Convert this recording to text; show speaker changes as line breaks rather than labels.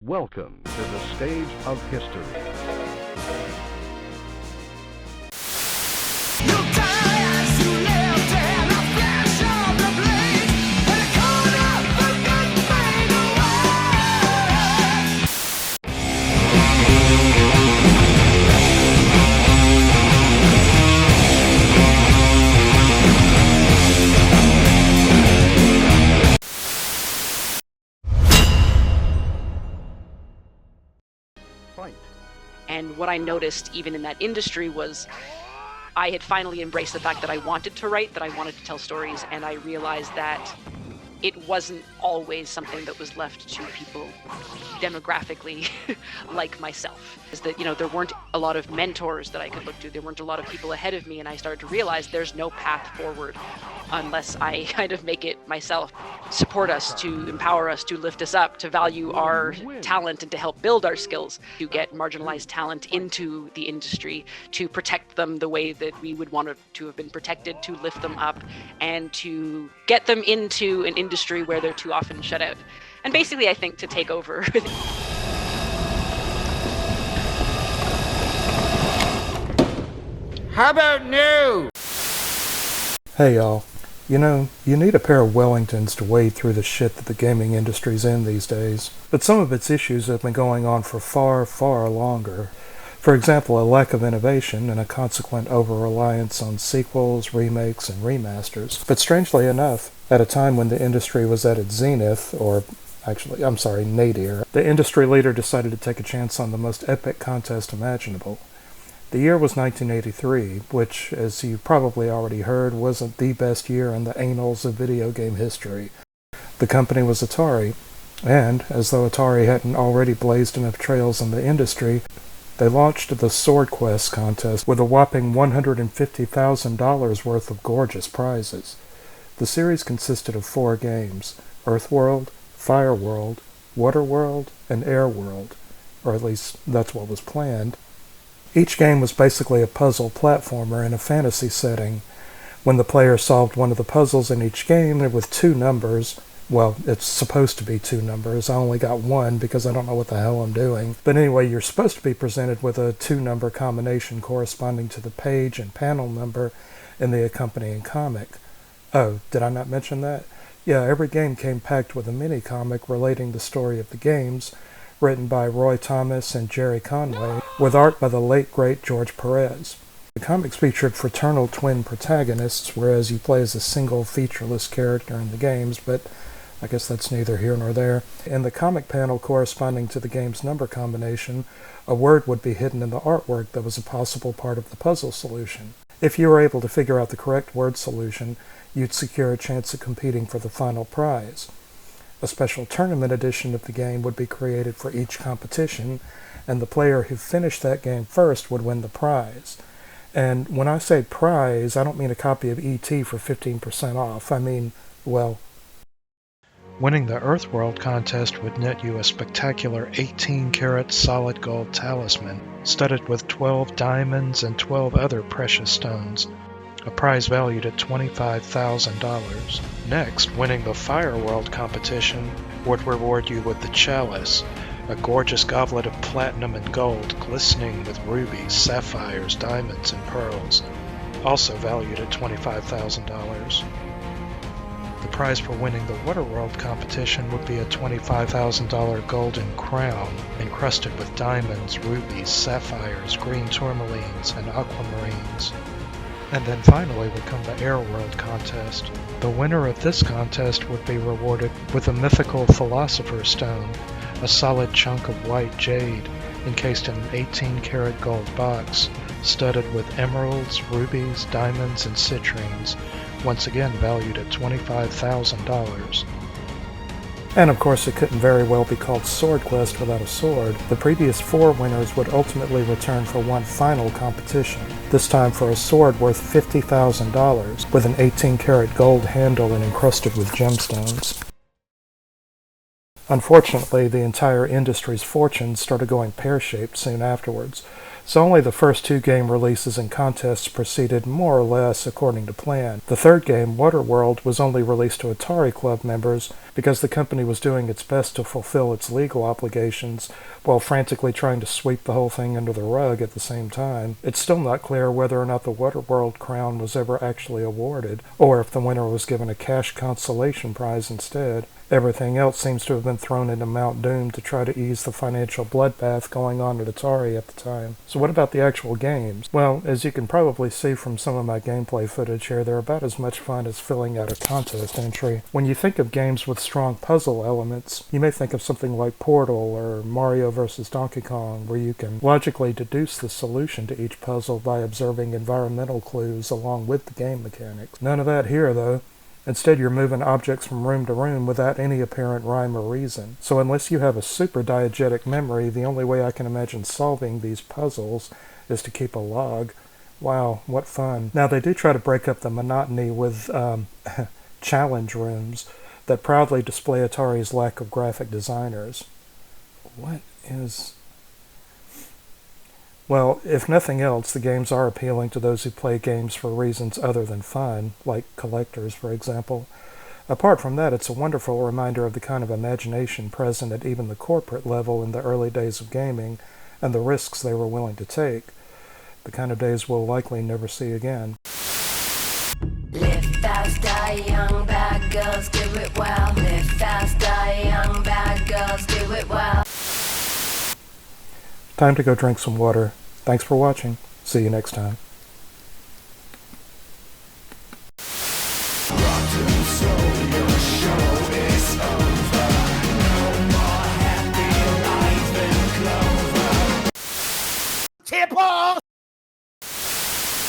Welcome to the stage of history.
And what I noticed even in that industry was I had finally embraced the fact that I wanted to write, that I wanted to tell stories, and I realized that it wasn't always something that was left to people demographically like myself. Is that, there weren't a lot of mentors that I could look to. There weren't a lot of people ahead of me, and I started to realize there's no path forward unless I kind of make it myself. Support us, to empower us, to lift us up, to value our talent and to help build our skills, to get marginalized talent into the industry, to protect them the way that we would want to have been protected, to lift them up, and to get them into an industry where they're too often shut out. And basically, I think, to take over.
How about new?
Hey y'all, you need a pair of Wellingtons to wade through the shit that the gaming industry's in these days. But some of its issues have been going on for far, far longer. For example, a lack of innovation and a consequent over-reliance on sequels, remakes, and remasters. But strangely enough, at a time when the industry was at its zenith, nadir, the industry leader decided to take a chance on the most epic contest imaginable. The year was 1983, which, as you probably already heard, wasn't the best year in the annals of video game history. The company was Atari, and, as though Atari hadn't already blazed enough trails in the industry, they launched the Swordquest contest with a whopping $150,000 worth of gorgeous prizes. The series consisted of 4 games: Earthworld, Fireworld, Waterworld, and Airworld, or at least that's what was planned. Each game was basically a puzzle platformer in a fantasy setting. When the player solved one of the puzzles in each game, there were 2 numbers. Well, it's supposed to be 2 numbers. I only got 1 because I don't know what the hell I'm doing. But anyway, you're supposed to be presented with a 2-number combination corresponding to the page and panel number in the accompanying comic. Oh, did I not mention that? Yeah, every game came packed with a mini-comic relating the story of the games, written by Roy Thomas and Jerry Conway, with art by the late great George Perez. The comics featured fraternal twin protagonists, whereas you play as a single featureless character in the games, but I guess that's neither here nor there. In the comic panel corresponding to the game's number combination, a word would be hidden in the artwork that was a possible part of the puzzle solution. If you were able to figure out the correct word solution, you'd secure a chance of competing for the final prize. A special tournament edition of the game would be created for each competition, and the player who finished that game first would win the prize. And when I say prize, I don't mean a copy of E.T. for 15% off. I mean, well... Winning the Earthworld contest would net you a spectacular 18-karat solid gold talisman, studded with 12 diamonds and 12 other precious stones, a prize valued at $25,000. Next, winning the Fireworld competition would reward you with the Chalice, a gorgeous goblet of platinum and gold glistening with rubies, sapphires, diamonds, and pearls, also valued at $25,000. The prize for winning the Waterworld competition would be a $25,000 golden crown encrusted with diamonds, rubies, sapphires, green tourmalines, and aquamarines. And then finally would come the Airworld contest. The winner of this contest would be rewarded with a mythical Philosopher's Stone, a solid chunk of white jade encased in an 18-karat gold box, studded with emeralds, rubies, diamonds, and citrines, once again valued at $25,000. And of course it couldn't very well be called Swordquest without a sword. The previous 4 winners would ultimately return for one final competition, this time for a sword worth $50,000, with an 18-karat gold handle and encrusted with gemstones. Unfortunately, the entire industry's fortunes started going pear-shaped soon afterwards. So only the first 2 game releases and contests proceeded more or less according to plan. The third game, Waterworld, was only released to Atari Club members because the company was doing its best to fulfill its legal obligations while frantically trying to sweep the whole thing under the rug at the same time. It's still not clear whether or not the Waterworld crown was ever actually awarded, or if the winner was given a cash consolation prize instead. Everything else seems to have been thrown into Mount Doom to try to ease the financial bloodbath going on at Atari at the time. So what about the actual games? Well, as you can probably see from some of my gameplay footage here, they're about as much fun as filling out a contest entry. When you think of games with strong puzzle elements, you may think of something like Portal or Mario vs. Donkey Kong, where you can logically deduce the solution to each puzzle by observing environmental clues along with the game mechanics. None of that here, though. Instead, you're moving objects from room to room without any apparent rhyme or reason. So unless you have a super diegetic memory, the only way I can imagine solving these puzzles is to keep a log. Wow, what fun. Now, they do try to break up the monotony with challenge rooms that proudly display Atari's lack of graphic designers. What is... Well, if nothing else, the games are appealing to those who play games for reasons other than fun, like collectors, for example. Apart from that, it's a wonderful reminder of the kind of imagination present at even the corporate level in the early days of gaming, and the risks they were willing to take. The kind of days we'll likely never see again.
Live fast, die young, bad girls do it well. Live fast, die young, bad girls do it well.
Time to go drink some water. Thanks for watching. See you next time.